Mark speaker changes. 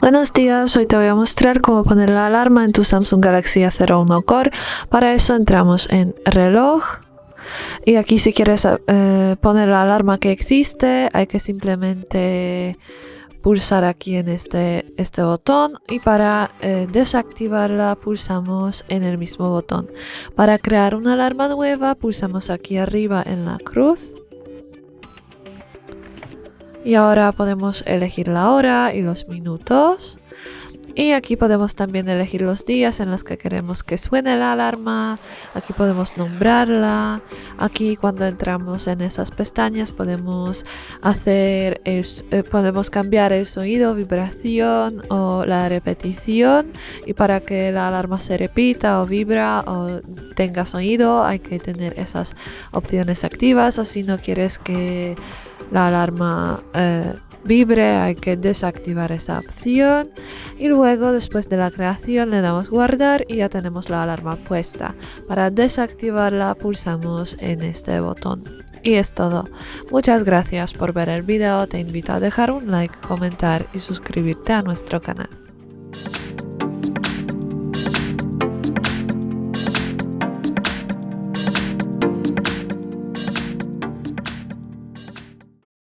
Speaker 1: Buenos días, hoy te voy a mostrar cómo poner la alarma en tu Samsung Galaxy A01 Core. Para eso entramos en reloj y aquí si quieres poner la alarma que existe hay que simplemente pulsar aquí en este botón y para desactivarla pulsamos en el mismo botón. Para crear una alarma nueva pulsamos aquí arriba en la cruz. Y ahora podemos elegir la hora y los minutos. Y aquí podemos también elegir los días en los que queremos que suene la alarma. Aquí podemos nombrarla. Aquí cuando entramos en esas pestañas podemos cambiar el sonido, vibración o la repetición. Y para que la alarma se repita o vibra o tenga sonido hay que tener esas opciones activas. O si no quieres que la alarma vibre hay que desactivar esa opción y luego después de la creación le damos guardar y ya tenemos la alarma puesta. Para desactivarla pulsamos en este botón y es todo. Muchas gracias por ver el video, te invito a dejar un like, comentar y suscribirte a nuestro canal.